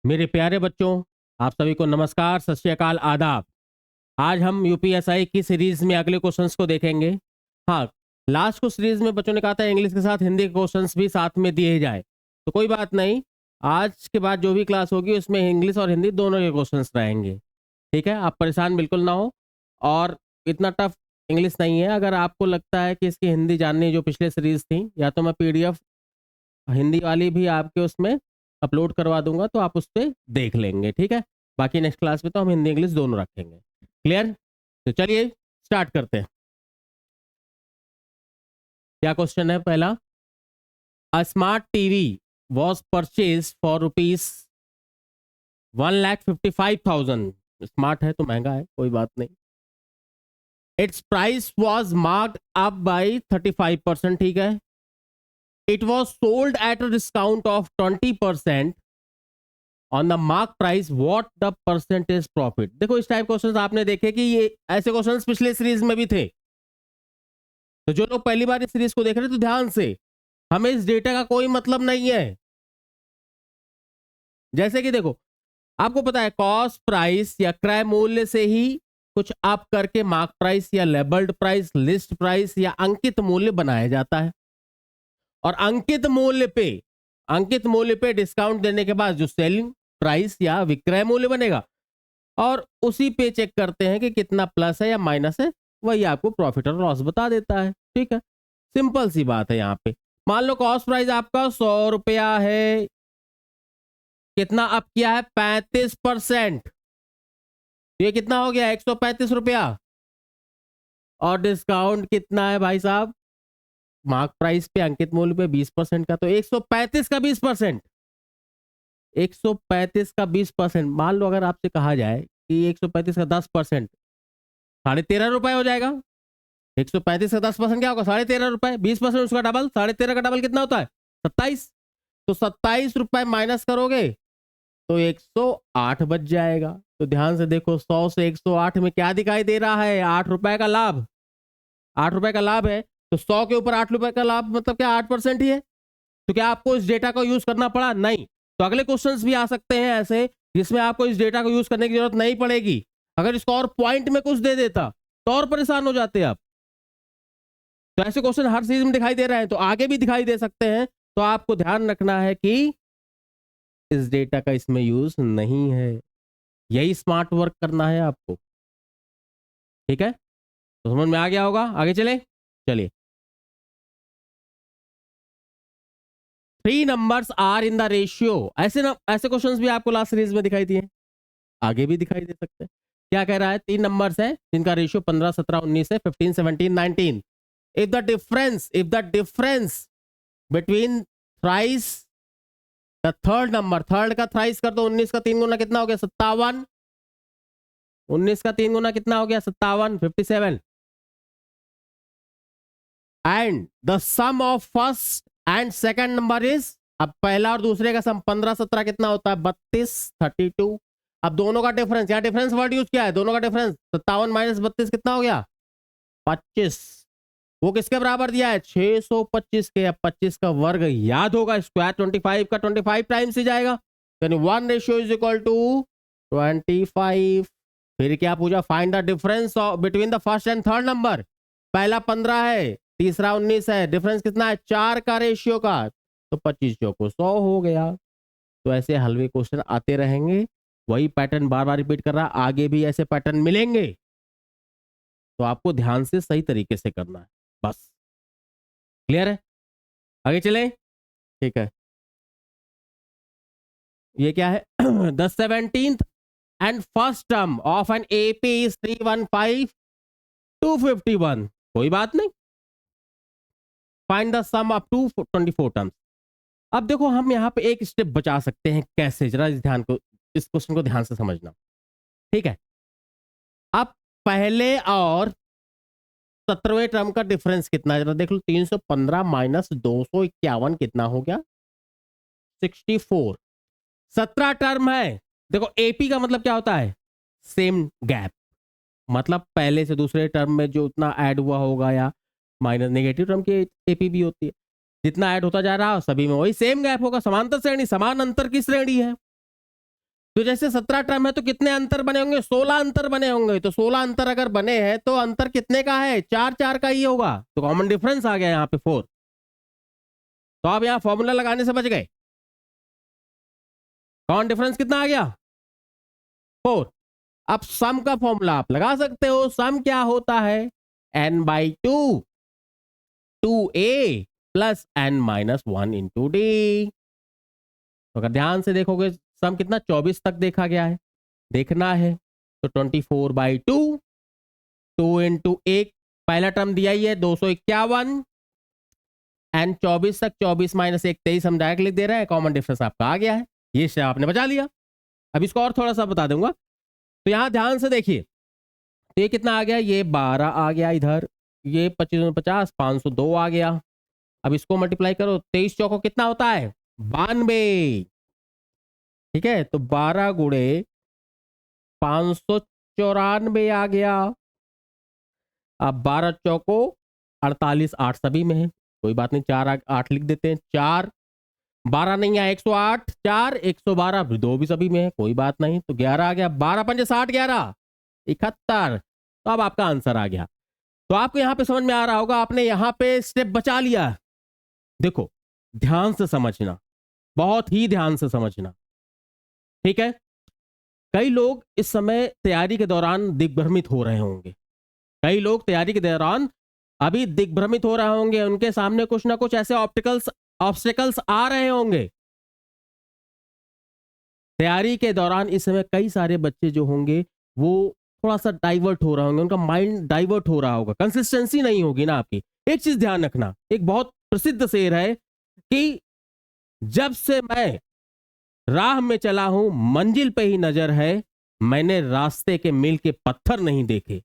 मेरे प्यारे बच्चों, आप सभी को नमस्कार, सत श्री अकाल, आदाब। आज हम यूपीएसआई की सीरीज में अगले क्वेश्चंस को देखेंगे। हाँ, लास्ट को सीरीज में बच्चों ने कहा था इंग्लिश के साथ हिंदी के क्वेश्चंस भी साथ में दिए जाए, तो कोई बात नहीं। आज के बाद जो भी क्लास होगी उसमें इंग्लिश और हिंदी दोनों के क्वेश्चंस रहेंगे। ठीक है, आप परेशान बिल्कुल ना हो। और इतना टफ इंग्लिश नहीं है। अगर आपको लगता है कि इसकी हिंदी जाननी जो पिछले सीरीज थी, या तो मैं पीडीएफ हिंदी वाली भी आपके उसमें अपलोड करवा दूंगा, तो आप उस पर देख लेंगे। ठीक है, बाकी नेक्स्ट क्लास में तो हम हिंदी इंग्लिश दोनों रखेंगे। क्लियर? तो चलिए स्टार्ट करते हैं। क्या क्वेश्चन है पहला? A smart TV was purchase for ₹1,55,000। Smart है तो महंगा है, कोई बात नहीं। It's price was marked up by 35%। ठीक है। It was sold at a discount of 20%। On the mark price what the percentage profit. देखो, इस टाइप क्वेश्चंस आपने देखे कि ये ऐसे क्वेश्चंस पिछले सीरीज में भी थे। तो जो लोग पहली बार इस सीरीज को देख रहे हैं तो ध्यान से, हमें इस डेटा का कोई मतलब नहीं है। जैसे कि देखो, आपको पता है कॉस्ट प्राइस या क्रय मूल्य से ही कुछ अप करके मार्क प्राइस या लेबल्ड प्राइस, लिस्ट प्राइस या अंकित मूल्य बनाया जाता है। और अंकित मूल्य पे डिस्काउंट देने के बाद जो सेलिंग प्राइस या विक्रय मूल्य बनेगा, और उसी पे चेक करते हैं कि कितना प्लस है या माइनस है, वही आपको प्रॉफिट और लॉस बता देता है। ठीक है, सिंपल सी बात है। यहाँ पे मान लो कॉस्ट प्राइस आपका 100 रुपया है, कितना अप किया है? 35%। ये कितना हो गया? 135 रुपया। और डिस्काउंट कितना है भाई साहब? मार्क प्राइस पे, अंकित मूल्य पे 20% का, तो 135 का 20%। 135 का 20%, मान लो अगर आपसे कहा जाए कि 135 का 10%, 13.5 रुपए हो जाएगा। 135 का 10% क्या होगा? 13.5 रुपए। 20% उसका डबल, 13.5 का डबल कितना होता है? 27। तो 27 रुपए माइनस करोगे तो 108 बच जाएगा। तो ध्यान से देखो, 100 से 108 में क्या दिखाई दे रहा है? 8 रुपए का लाभ। 8 रुपए का लाभ है, तो 100 के ऊपर 8 रुपए का लाभ मतलब क्या? 8% ही है। तो क्या आपको इस डेटा को यूज करना पड़ा? नहीं। तो अगले क्वेश्चंस भी आ सकते हैं ऐसे, जिसमें आपको इस डेटा को यूज करने की जरूरत नहीं पड़ेगी। अगर इसको और पॉइंट में कुछ दे देता तो और परेशान हो जाते आप। तो ऐसे क्वेश्चन हर सीरीज में दिखाई दे रहे हैं, तो आगे भी दिखाई दे सकते हैं। तो आपको ध्यान रखना है कि इस डेटा का इसमें यूज नहीं है। यही स्मार्ट वर्क करना है आपको। ठीक है, तो समझ में आ गया होगा। आगे चले, चलिए। 3 numbers are in the ratio. ऐसे क्वेश्चंस भी आपको लास्ट सीरीज में दिखाई दिए, आगे भी दिखाई दे सकते हैं। क्या कह रहा है? 3 नंबर्स है जिनका रेशियो 15, 17, 19 है, 15, 17, 19। If the difference between thrice the third number, third का थ्राइस कर दो, 19 का 3 गुना कितना हो गया? 57। 19 का 3 गुना कितना हो गया? 57, 57। And the sum of first and second number is, अब पहला और दूसरे का सम 15, 17 कितना होता है? 32, 32। अब दोनों का डिफरेंस, यहाँ डिफरेंस वर्ड यूज किया है, दोनों का डिफरेंस 57 माइनस 32 कितना हो गया? 25। वो किसके बराबर दिया है? 625 के। अब 25 का वर्ग याद होगा, स्क्वायर 25 का 25 टाइम्स ही जाएगा, यानी 1 रेशियो इज इक्वल टू 25। फिर क्या पूछा? Find the difference between the first and third number. पहला 15 है, तीसरा 19 है, डिफरेंस कितना है? 4 का रेशियो का। तो 25 को 100 हो गया। तो ऐसे हलवे क्वेश्चन आते रहेंगे, वही पैटर्न बार बार रिपीट कर रहा है, आगे भी ऐसे पैटर्न मिलेंगे। तो आपको ध्यान से सही तरीके से करना है, बस। क्लियर है? आगे चले, ठीक है। ये क्या है? The 17th and first term of an AP is 315,251। कोई बात नहीं। Find the sum up to 24 terms. अब देखो, हम यहां पे एक स्टेप बचा सकते हैं। कैसे? जरा इस क्वेश्चन को ध्यान से समझना। ठीक है, अब पहले और 17वें टर्म का डिफरेंस कितना है? जरा देख लो। 315 माइनस 251 कितना हो गया? 64। 17 टर्म है। देखो, एपी का मतलब क्या होता है? Same gap. मतलब पहले से दूसरे टर्म में जो उतना ऐड हुआ होगा, या माइनस नेगेटिव टर्म की एपी भी होती है, जितना ऐड होता जा रहा है सभी में वही सेम गैप होगा। समांतर श्रेणी, समान अंतर की श्रेणी है। तो जैसे 17 टर्म है तो कितने अंतर बने होंगे? 16 अंतर बने होंगे। तो 16 अंतर अगर बने हैं तो अंतर कितने का है? 4 4 का ही होगा। तो कॉमन डिफरेंस आ गया यहाँ पे 4। तो आप यहाँ फॉर्मूला लगाने से बच गए। कॉमन डिफरेंस कितना आ गया? 4। अब सम का फॉर्मूला आप लगा सकते हो। सम क्या होता है? n/2 2a plus n-1 into D. तो अगर ध्यान से देखोगे सम कितना 24 तक देखा गया है, देखना है तो 24/2 2 इंटू 1 पहला टर्म दिया ही है 251 एंड 24 तक 24 माइनस 1 23 हम डायरेक्ट लिख दे रहे हैं। कॉमन डिफरेंस आपका आ गया है, ये से आपने बचा लिया। अब इसको और थोड़ा सा बता दूंगा। तो यहां ध्यान से देखिए, तो ये कितना आ गया? ये 12 आ गया इधर, ये 25 50 502 आ गया। अब इसको मल्टीप्लाई करो, 23 चौको कितना होता है? 92। ठीक है, तो 12 गुणे 594 आ गया। अब 12 चौको 48 8 सभी में है, कोई बात नहीं, 4 8 लिख देते हैं। 4 12 नहीं आया 108 4 112 दो भी सभी में है, कोई बात नहीं। तो 11 आ गया। 12 पंजे 60 11 71। तो अब आपका आंसर आ गया। तो आपको यहां पे समझ में आ रहा होगा, आपने यहां पे स्टेप बचा लिया। देखो ध्यान से समझना, बहुत ही ध्यान से समझना, ठीक है। कई लोग इस समय तैयारी के दौरान दिग्भ्रमित हो रहे होंगे। कई लोग तैयारी के दौरान अभी दिग्भ्रमित हो रहे होंगे, उनके सामने कुछ ना कुछ ऐसे ऑब्स्टिकल्स आ रहे होंगे तैयारी के दौरान। इस समय कई सारे बच्चे जो होंगे वो थोड़ा सा डाइवर्ट हो रहा होंगे, उनका माइंड डाइवर्ट हो रहा होगा, कंसिस्टेंसी नहीं होगी ना आपकी। एक चीज ध्यान रखना, एक बहुत प्रसिद्ध शेर है कि जब से मैं राह में चला हूं मंजिल पे ही नजर है, मैंने रास्ते के मील के पत्थर नहीं देखे।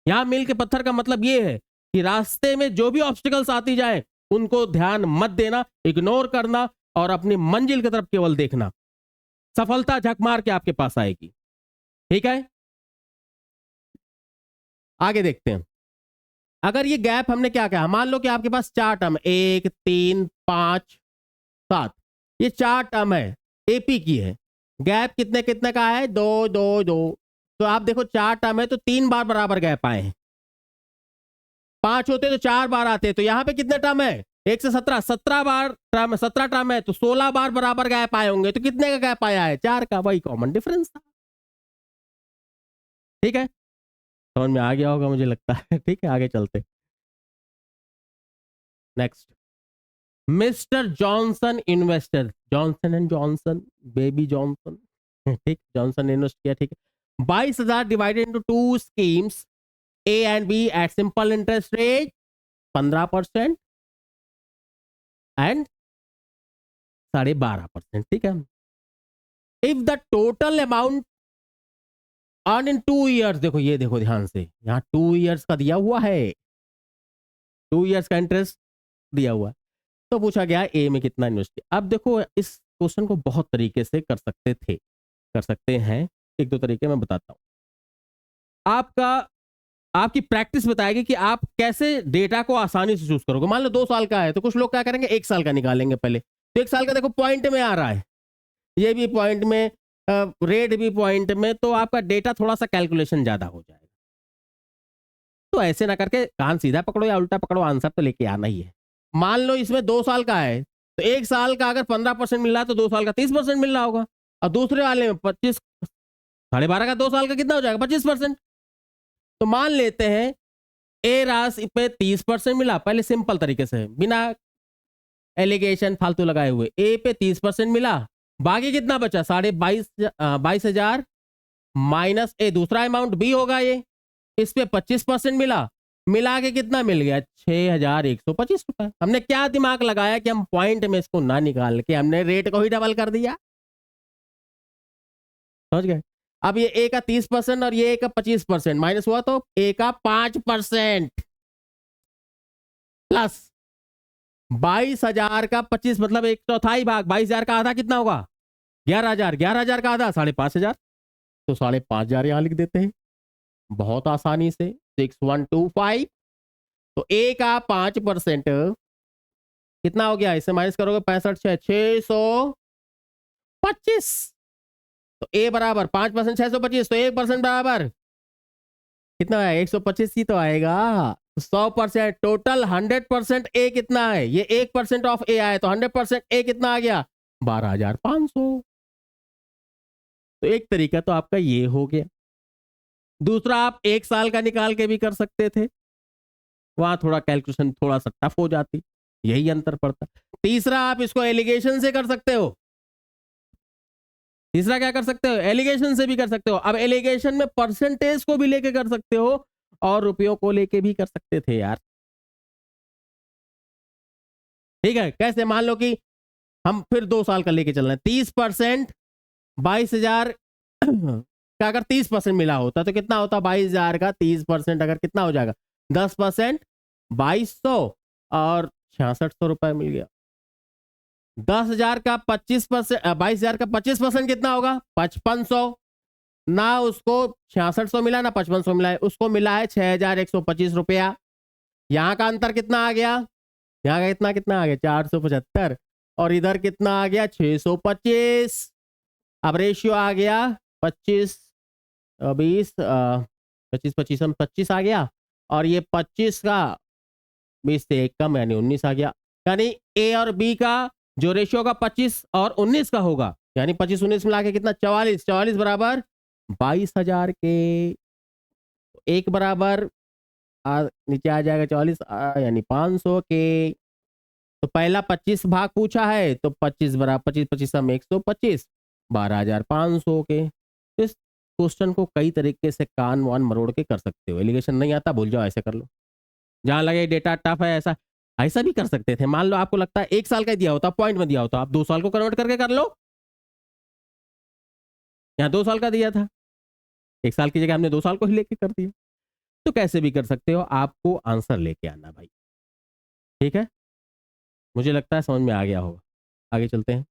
यहां मील के पत्थर का मतलब यह है कि रास्ते में जो भी ऑब्स्टिकल्स आती जाए उनको ध्यान मत देना, इग्नोर करना और अपनी मंजिल की तरफ केवल देखना। सफलता झक मार के आपके पास आएगी। ठीक है, आगे देखते हैं। अगर ये गैप हमने क्या कहा, मान लो कि आपके पास 4 टर्म 1 3 5 7, ये 4 टर्म है, एपी की है। गैप कितने कितने का है? 2 2 2। तो आप देखो 4 टर्म है तो 3 बार बराबर गैप आए हैं। 5 होते तो 4 बार आते, तो यहां पे कितने टर्म है? 1 से 17 17 बार टर्म, 17 टर्म है तो 16 बार बराबर गैप आए होंगे। तो कितने का गैप आया है? 4 का। वही कॉमन डिफरेंस था। ठीक है, समझ में आ गया होगा मुझे लगता है। ठीक है, आगे चलते। Next, mister Johnson investor, Johnson and Johnson, baby Johnson, ठीक, जॉनसन ने इन्वेस्ट किया। ठीक है, 22,000 divided into 2 schemes A and B at simple interest rate 15% and 12.5%। ठीक है, if the total amount earn in 2 years, देखो ये देखो ध्यान से, यहां 2 ईयर्स का दिया हुआ है, 2 ईयर्स का इंटरेस्ट दिया हुआ है। तो पूछा गया ए में कितना इन्वेस्ट किया। अब देखो इस क्वेश्चन को बहुत तरीके से कर सकते थे, कर सकते हैं, एक दो तरीके मैं बताता हूं। आपका आपकी प्रैक्टिस बताएगी कि आप कैसे डेटा को आसानी से चूज करोगे। मान लो 2 साल का है तो कुछ लोग क्या करेंगे, 1 साल का निकालेंगे पहले। तो 1 साल का देखो पॉइंट में आ रहा है, ये भी पॉइंट में, रेट भी पॉइंट में, तो आपका डेटा थोड़ा सा कैलकुलेशन ज्यादा हो जाएगा। तो ऐसे ना करके कान सीधा पकड़ो या उल्टा पकड़ो, आंसर तो लेके आना ही है। मान लो इसमें 2 साल का है तो 1 साल का अगर 15% मिल रहा है तो 2 साल का 30% मिल रहा होगा, और दूसरे वाले में 25, 12.5 का 2 साल का कितना हो जाएगा? 25%। तो मान लेते हैं ए राशि पे 30% मिला, पहले सिंपल तरीके से बिना एलिगेशन फालतू लगाए हुए, ए पे 30% मिला, बाकी कितना बचा? 22,000 माइनस ए दूसरा अमाउंट बी होगा, ये इस पे 25% मिला, मिला के कितना मिल गया? 6,125 रुपए। हमने क्या दिमाग लगाया कि हम पॉइंट में इसको ना निकाल के हमने रेट को ही डबल कर दिया। समझ गए? अब ये ए का 30% और ये ए का 25% माइनस हुआ तो ए का 5% प्लस 22,000 का 25 मतलब 1/4 भाग 22,000 का आधा कितना होगा? 11,000, 11,000 का आधा 5,500, तो 5,500 यहां लिख देते हैं बहुत आसानी से, 6125। तो ए का 5% कितना हो गया? इसे माइनस करोगे 65 6 625, तो ए बराबर 5% 625, तो 1% बराबर कितना है 125 ही तो आएगा। 100% टोटल 100% ए कितना है, ये 1% ऑफ ए आया, तो 100% ए कितना आ गया 12,500। तो एक तरीका तो आपका ये हो गया। दूसरा आप 1 साल का निकाल के भी कर सकते थे, वहां थोड़ा कैलकुलेशन थोड़ा सा टफ हो जाती, यही अंतर पड़ता। तीसरा आप इसको एलिगेशन से कर सकते हो। तीसरा क्या कर सकते हो, एलिगेशन से भी कर सकते हो। अब एलिगेशन में परसेंटेज को भी लेके कर सकते हो और रुपयों को लेके भी कर सकते थे यार। ठीक है, कैसे, मान लो कि हम फिर 2 साल का लेके चल रहे हैं। 30% 22,000 का अगर 30% मिला होता तो कितना होता, 22,000 का 30% अगर कितना हो जाएगा 10%, 2,200 और 6,600 रुपए मिल गया। 10,000 का 25%, 22,000 का 25% कितना होगा 5,500। ना उसको 6,600 मिला ना 5,500 मिला है, उसको मिला है 6,125 रुपया। यहां का अंतर कितना आ गया, यहाँ का इतना कितना आ गया 475 और इधर कितना आ गया 625। अब रेशियो आ गया 25 20 25 25 25 आ गया और ये 25 का 20 से 1 कम यानी 19 आ गया। यानी ए और बी का जो रेशियो का 25 और 19 का होगा, यानी 25 19 मिला के कितना 44, 44 बराबर 22,000 के। एक बराबर नीचे आ जाएगा 44 यानी 500 के। तो पहला 25 भाग पूछा है तो 25 बराबर 25 25 हम 125 12,500 के। इस क्वेश्चन को कई तरीके से कान वान मरोड़ के कर सकते हो। एलिगेशन नहीं आता भूल जाओ, ऐसे कर लो। जहां लगे डेटा टफ है ऐसा ऐसा भी कर सकते थे। मान लो आपको लगता है 1 साल का दिया होता, पॉइंट में दिया होता, आप 2 साल को कन्वर्ट करके कर लो। यहाँ 2 साल का दिया था, 1 साल की जगह हमने 2 साल को ही लेके कर दिया। तो कैसे भी कर सकते हो, आपको आंसर लेके आना भाई। ठीक है, मुझे लगता है समझ में आ गया होगा। आगे चलते हैं।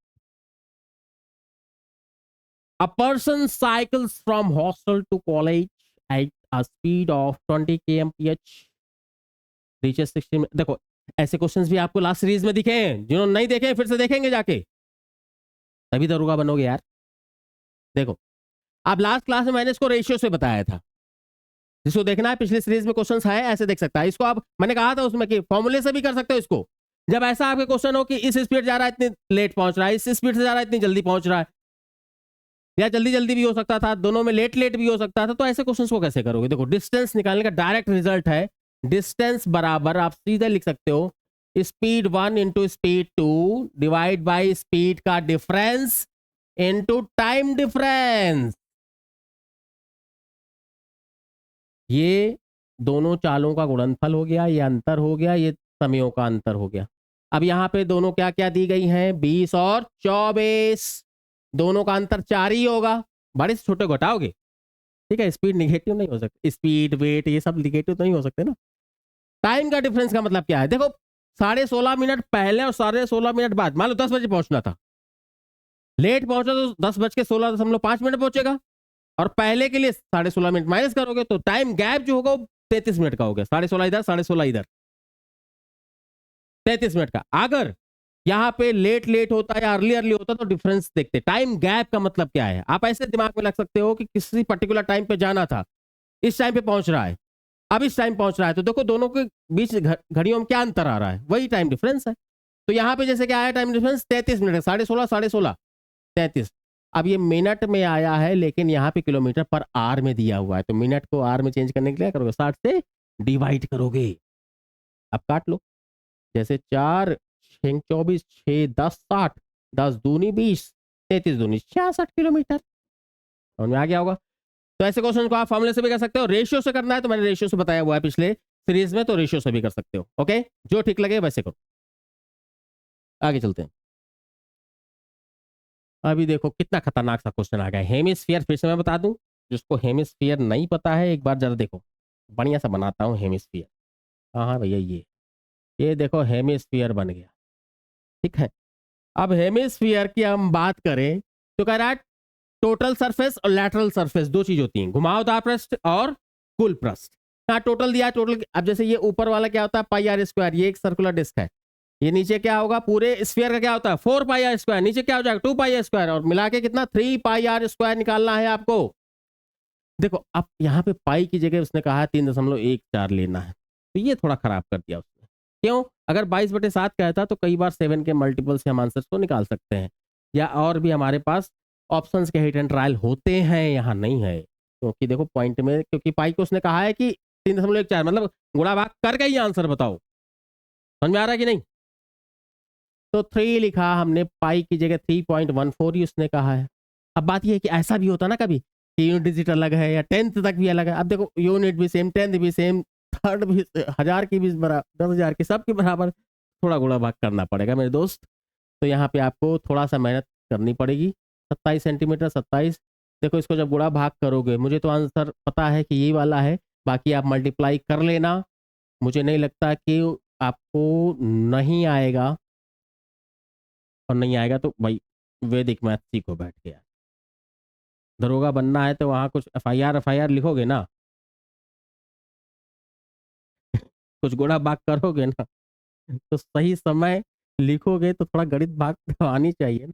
A person cycles from hostel to college at a speed of 20 kmph, reaches 60। देखो ऐसे क्वेश्चंस भी आपको लास्ट सीरीज में दिखे हैं, जिन्होंने नहीं देखे फिर से देखेंगे जाके, तभी दरोगा बनोगे यार। देखो अब लास्ट क्लास में मैंने इसको रेशियो से बताया था, जिसको देखना है पिछले सीरीज में क्वेश्चंस है ऐसे देख सकता है इसको। अब मैंने कहा था उसमें कि फॉर्मूले से भी कर सकते हो इसको। जब ऐसा आपके क्वेश्चन हो कि इस स्पीड जा रहा है इतनी लेट पहुंच रहा है, इस स्पीड से जा रहा है इतनी जल्दी पहुंच रहा है, या जल्दी जल्दी भी हो सकता था, दोनों में लेट लेट भी हो सकता था, तो ऐसे क्वेश्चंस को कैसे करोगे। देखो डिस्टेंस निकालने का डायरेक्ट रिजल्ट है, डिस्टेंस बराबर आप सीधे लिख सकते हो speed 1 into speed 2 divide by speed का डिफरेंस इंटू टाइम डिफरेंस। ये दोनों चालों का गुणनफल हो गया, ये अंतर हो गया, ये समयों का अंतर हो गया। अब यहां पे दोनों क्या क्या दी गई हैं 20 और 24, दोनों का अंतर 4 ही होगा। बड़े से छोटे घटाओगे, ठीक है। स्पीड निगेटिव नहीं हो सकती, स्पीड वेट ये सब निगेटिव तो नहीं हो सकते ना। टाइम का डिफरेंस का मतलब क्या है, देखो 16.5 मिनट पहले और 16.5 मिनट बाद, मान लो 10 बजे पहुंचना था, लेट पहुंचा तो 10:16.5 पहुंचेगा, और पहले के लिए 16.5 मिनट माइनस करोगे तो टाइम गैप जो होगा वो 33 मिनट का हो गया। 16.5 इधर 16.5 इधर, 33 मिनट का। अगर यहां पे लेट लेट होता या अर्ली अर्ली होता तो डिफरेंस देखते। टाइम गैप का मतलब क्या है, आप ऐसे दिमाग में लग सकते हो कि किसी पर्टिकुलर टाइम पे जाना था, इस टाइम पे पहुंच रहा है, अब इस टाइम पहुंच रहा है, तो देखो दोनों के बीच घड़ियों में क्या अंतर आ रहा है, वही टाइम डिफरेंस है। तो यहां पे जैसे क्या आया टाइम डिफरेंस 33 मिनट है, 16.5 33। अब ये मिनट में आया है लेकिन यहाँ पे किलोमीटर पर आर में दिया हुआ है, तो मिनट को आर में चेंज करने के लिए करोगे 60 से डिवाइड करोगे। अब काट लो, जैसे 4 6 24 6 10 60 10 दूनी 20 33 दूनी 66 किलोमीटर। समझ में आ गया होगा। तो ऐसे क्वेश्चन को आप फॉर्मूले से भी कर सकते हो, रेशियो से करना है तो मैंने रेशियो से बताया हुआ है पिछले सीरीज में, तो रेशियो से भी कर सकते हो। ओके, जो ठीक लगे वैसे करो। आगे चलते हैं। अभी देखो कितना खतरनाक सा क्वेश्चन आ गया। हेमिस्फीयर फिर से मैं बता दूं, जिसको हेमिस्फीयर नहीं पता है एक बार जरा देखो, बढ़िया सा बनाता हूं हेमिस्फीयर। हाँ भैया ये देखो हेमिस्फीयर बन गया, ठीक है। अब हेमिस्फीयर की हम बात करें तो कह रहा है टोटल सरफेस और लैटरल सरफेस दो चीज होती हैं, घुमावदार पृष्ठ और कुल पृष्ठ। हाँ टोटल दिया है, टोटल। अब जैसे ये ऊपर वाला क्या होता है पाई आर स्क्वायर, ये एक सर्कुलर डिस्क है, ये नीचे क्या होगा, पूरे स्फीयर का क्या होता है 4 पाई आर स्क्वायर, नीचे क्या हो जाएगा 2 पाई आर स्क्वायर, और मिला के कितना 3 पाई आर स्क्वायर निकालना है आपको। देखो अब यहाँ पे पाई की जगह उसने कहा है 3.14 लेना है, तो ये थोड़ा खराब कर दिया उसने। क्यों? अगर 22/7 कहता तो कई बार 7 के मल्टीपल से हम आंसर्स को निकाल सकते हैं, या और भी हमारे पास ऑप्शंस के हिट एंड ट्रायल होते हैं, यहाँ नहीं है। क्योंकि देखो पॉइंट में, क्योंकि पाई को उसने कहा है कि 3.14 मतलब गुणा भाग करके ही आंसर बताओ। समझ में आ रहा है कि नहीं? तो 3 लिखा हमने, पाई की जगह 3.14 ही उसने कहा है। अब बात ये है कि ऐसा भी होता ना कभी कि यूनिट डिजिट अलग है या 10th तक भी अलग है। अब देखो यूनिट भी सेम, 10th भी सेम, थर्ड भी 1000 की भी बराबर, 10,000 की सबके बराबर, थोड़ा गुणा भाग करना पड़ेगा मेरे दोस्त। तो यहाँ पे आपको थोड़ा सा मेहनत करनी पड़ेगी। 27 सेंटीमीटर 27, देखो इसको जब गुणा भाग करोगे, मुझे तो आंसर पता है कि यही वाला है, बाकी आप मल्टीप्लाई कर लेना। मुझे नहीं लगता कि आपको नहीं आएगा, और नहीं आएगा तो भाई वैदिक मैथ सीखो बैठ के यार। दरोगा बनना है तो वहाँ कुछ एफआईआर लिखोगे ना, कुछ गुणा भाग करोगे ना, तो सही समय लिखोगे तो थोड़ा गणित भाग तो आनी चाहिए ना।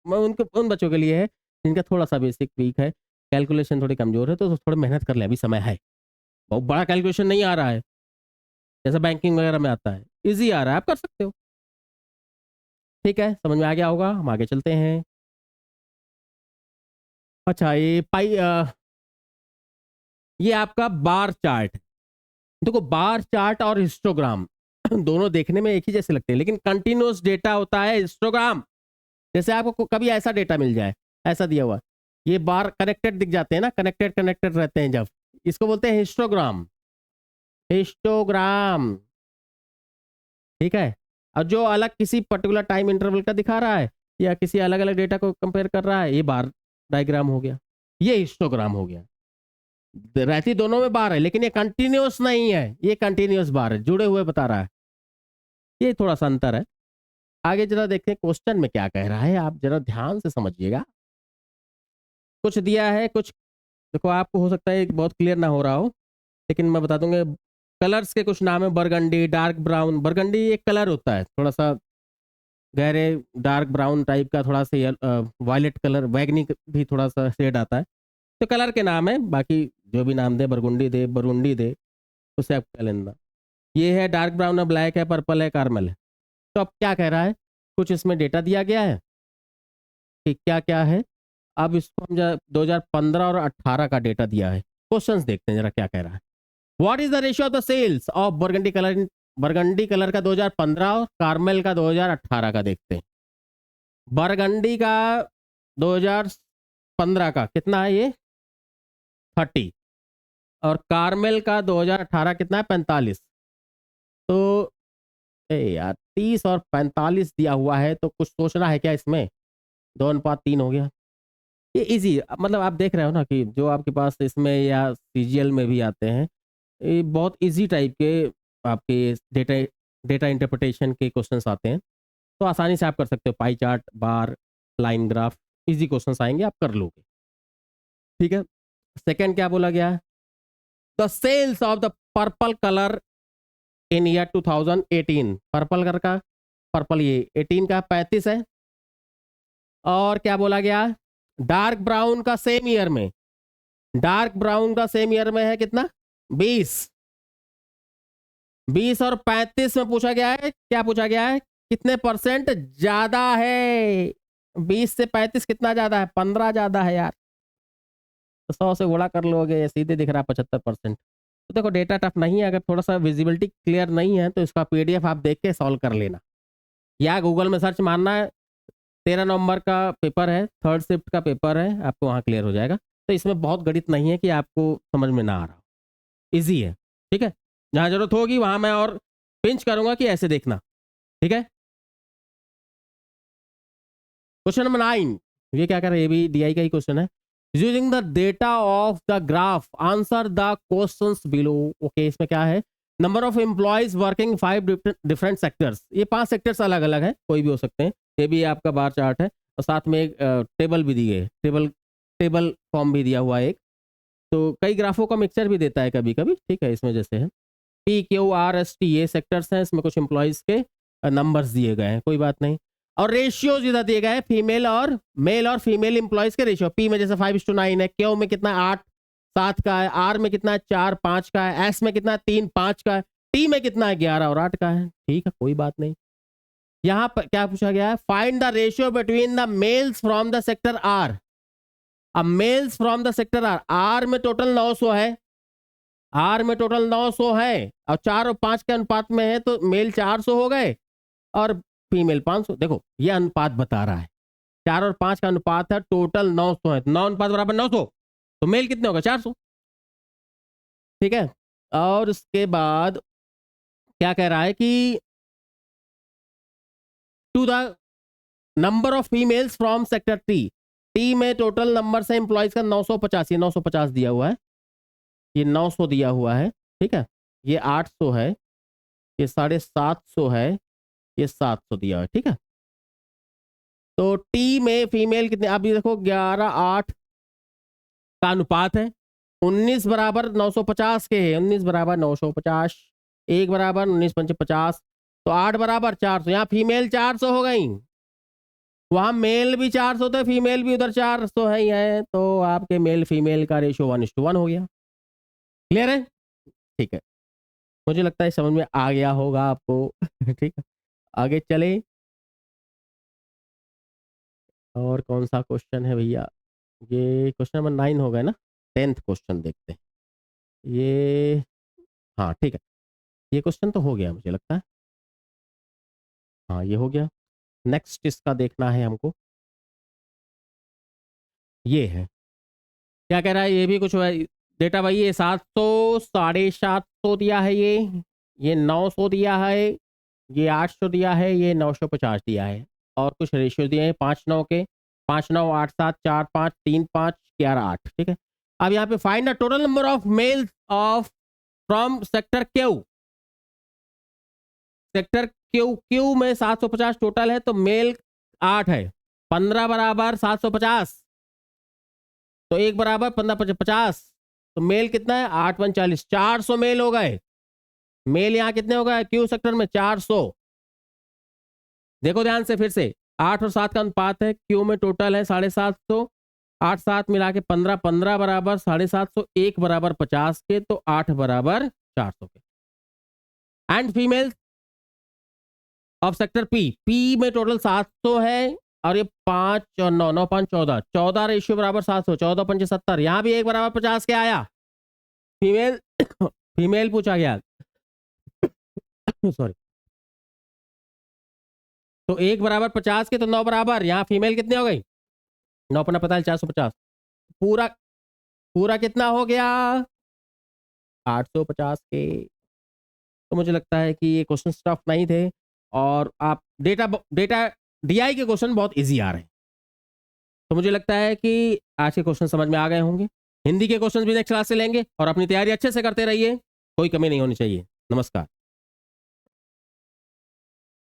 मैं उनको उन बच्चों के लिए है जिनका थोड़ा सा बेसिक वीक है, कैलकुलेशन थोड़ी कमजोर है, तो थोड़ा मेहनत कर ले, अभी समय है। बहुत बड़ा कैलकुलेशन नहीं आ रहा है जैसा बैंकिंग वगैरह में आता है, इजी आ रहा है, आप कर सकते हो। ठीक है, समझ में आ गया होगा, हम आगे चलते हैं। अच्छा ये ये आपका बार चार्ट। देखो बार चार्ट और हिस्टोग्राम दोनों देखने में एक ही जैसे लगते हैं, लेकिन कंटिन्यूअस डेटा होता है हिस्टोग्राम। जैसे आपको कभी ऐसा डेटा मिल जाए, ऐसा दिया हुआ, ये बार कनेक्टेड दिख जाते हैं ना, कनेक्टेड कनेक्टेड रहते हैं जब, इसको बोलते हैं हिस्टोग्राम। हिस्टोग्राम, ठीक है। और जो अलग किसी पर्टिकुलर टाइम इंटरवल का दिखा रहा है, या किसी अलग अलग डेटा को कंपेयर कर रहा है, ये बार डायग्राम हो गया, ये हिस्टोग्राम हो गया। रहती दोनों में बार है, लेकिन ये कंटिन्यूअस नहीं है, ये कंटिन्यूअस बार है, जुड़े हुए बता रहा है। ये थोड़ा सा अंतर है। आगे जरा देखते हैं क्वेश्चन में क्या कह रहा है, आप जरा ध्यान से समझिएगा। कुछ दिया है, कुछ देखो, आपको हो सकता है बहुत क्लियर ना हो रहा हो, लेकिन मैं बता दूंगा। कलर्स के कुछ नाम है, बरगंडी, डार्क ब्राउन। बरगंडी एक कलर होता है, थोड़ा सा गहरे डार्क ब्राउन टाइप का, थोड़ा सा वायलेट कलर, बैगनी भी थोड़ा सा शेड आता है। तो कलर के नाम है, बाकी जो भी नाम दे, बरगुंडी दे, बरुंडी दे, उससे आप कह लेना। ये है डार्क ब्राउन है, ब्लैक है, पर्पल है, कार्मल है। तो अब क्या कह रहा है, कुछ इसमें डेटा दिया गया है कि क्या क्या है। अब इसको हम 2015 और 18 का डेटा दिया है। क्वेश्चंस देखते हैं जरा क्या कह रहा है। What is the ratio of the sales of burgundy colour, burgundy colour का 2015 और कार्मेल का 2018 का देखते हैं। बरगंडी का 2015 का कितना है, ये 30, और कार्मेल का 2018 कितना है 45। तो यार 30 और 45 दिया हुआ है, तो कुछ सोचना है क्या इसमें, 2:3 हो गया। ये इजी, मतलब आप देख रहे हो ना कि जो आपके पास इसमें या सीजीएल में भी आते हैं, ये बहुत इजी टाइप के आपके डेटा डेटा इंटरप्रिटेशन के क्वेश्चंस आते हैं। तो आसानी से आप कर सकते हो, पाई चार्ट, बार, लाइन ग्राफ, इजी क्वेश्चंस आएंगे, आप कर लोगे। ठीक है। सेकंड क्या बोला गया है, the sales of the purple colour in year 2018। Purple colour का, पर्पल ये 18 का 35 है। और क्या बोला गया, डार्क ब्राउन का सेम ईयर में, डार्क ब्राउन का सेम ईयर में है कितना 20। 20 और 35 में पूछा गया है, क्या पूछा गया है, कितने परसेंट ज्यादा है। 20 से 35 कितना ज्यादा है, 15 ज्यादा है यार। तो 100 से गुणा कर लोगे, सीधे दिख रहा है 75%। तो देखो डेटा टफ नहीं है, अगर थोड़ा सा विजिबिलिटी क्लियर नहीं है तो इसका पीडीएफ आप देख के सॉल्व कर लेना, या गूगल में सर्च मारना है। 13 नवंबर का पेपर है, थर्ड शिफ्ट का पेपर है, आपको वहाँ क्लियर हो जाएगा। तो इसमें बहुत गणित नहीं है कि आपको समझ में ना आ रहा, इजी है। ठीक है, जहाँ जरूरत होगी वहाँ मैं और पिंच करूंगा कि ऐसे देखना। ठीक है, क्वेश्चन नंबर 9, ये क्या कर रहा है, ये भी डीआई का ही क्वेश्चन है। Using the data of the graph answer the questions below. Okay, इसमें क्या है, number of employees working 5 different sectors. ये 5 सेक्टर्स अलग अलग है, कोई भी हो सकते हैं। ये भी आपका बार चार्ट है, और साथ में एक टेबल भी दी गई है, टेबल फॉर्म भी दिया हुआ है एक। तो कई ग्राफों का मिक्सचर भी देता है कभी कभी। ठीक है, इसमें जैसे है P Q R S T, ये सेक्टर्स हैं, इसमें कुछ एम्प्लॉयज के नंबर्स दिए गए हैं, कोई बात नहीं। और रेशियोज इधर दिए गए हैं, मेल और फीमेल एम्प्लॉयज के रेशियो। पी में जैसे 5:9 है, क्यू में कितना 8:7 का है, आर में कितना 4:5 का है, एस में कितना 3:5 का है, टी में कितना है 11 और 8 का है। ठीक है, कोई बात नहीं। यहां पर क्या पूछा गया है, find the ratio between the males from the sector R. अब males from the sector R में टोटल 900 है, आर में टोटल 900 है और 4 और 5 के अनुपात में है, तो मेल 400 हो गए और फीमेल 500। देखो ये अनुपात बता रहा है, 4 और 5 का अनुपात है, टोटल 900 है, 9 अनुपात बराबर 900, तो मेल कितने होगा 400। ठीक है, और उसके बाद क्या कह रहा है कि to the number of females from sector T. T में टोटल नंबर से एम्प्लॉयज का 950, ये 950 दिया हुआ है, ये 900 दिया हुआ है। ठीक है, ये 800 है, ये 750 है, ये 700 दिया हुआ है। ठीक है, तो टी में फीमेल कितने, अभी देखो 11:8 का अनुपात है, 19 बराबर 950 के है, 19 बराबर 950, 1 बराबर 19:5 तो 8 बराबर 400। यहाँ फीमेल 400 हो गई, वहां मेल भी 400 थे, फीमेल भी उधर 400 है ही है, तो आपके मेल फीमेल का रेशियो 1:1 हो गया। क्लियर है? ठीक है, मुझे लगता है समझ में आ गया होगा आपको। ठीक है, आगे चले। और कौन सा क्वेश्चन है भैया, ये क्वेश्चन नंबर 9 हो गया ना, 10th क्वेश्चन देखते हैं ये। हाँ ठीक है, ये क्वेश्चन तो हो गया मुझे लगता है, हाँ ये हो गया। नेक्स्ट इसका देखना है हमको, ये है क्या कह रहा है, ये भी कुछ डेटा भाई, ये 700, 750 दिया है, ये 900 दिया है, ये 800 दिया है, ये 950 दिया है, और कुछ रेशियो दिए हैं 5-9 के, 5-9, 8-7, 4-5, 3-5, 11-8। ठीक है, अब यहाँ पे find the total number of males of from sector Q. Sector Q में 750 टोटल है, तो मेल 8 है, 15 बराबर 750, तो 1 बराबर 15-50, तो मेल कितना है 8-1-40, 400 मेल हो गए। मेल यहाँ कितने हो गए क्यू सेक्टर में 400। देखो ध्यान से फिर से, 8 और 7 का अनुपात है, क्यू में टोटल है 750, 8-7 मिला के 15, 15 बराबर 750, 1 बराबर 50 के, तो 8 बराबर 400 के। And female of sector P में टोटल 700 है, और ये 5 और 9, 9 5 14, 14 रेशियो बराबर 700, 14 75, यहाँ भी 1 बराबर 50 के आया। फीमेल फीमेल पूछा गया, सॉरी, तो 1 बराबर 50 के, तो 9 बराबर, यहाँ फीमेल कितने हो गई 9 पना 45, 450, पूरा पूरा कितना हो गया 850 के। तो मुझे लगता है कि ये क्वेश्चन टफ नहीं थे, और आप डेटा डीआई के क्वेश्चन बहुत इजी आ रहे हैं, तो मुझे लगता है कि आज के क्वेश्चन समझ में आ गए होंगे। हिंदी के क्वेश्चन भी नेक्स्ट क्लास से लेंगे, और अपनी तैयारी अच्छे से करते रहिए, कोई कमी नहीं होनी चाहिए। नमस्कार।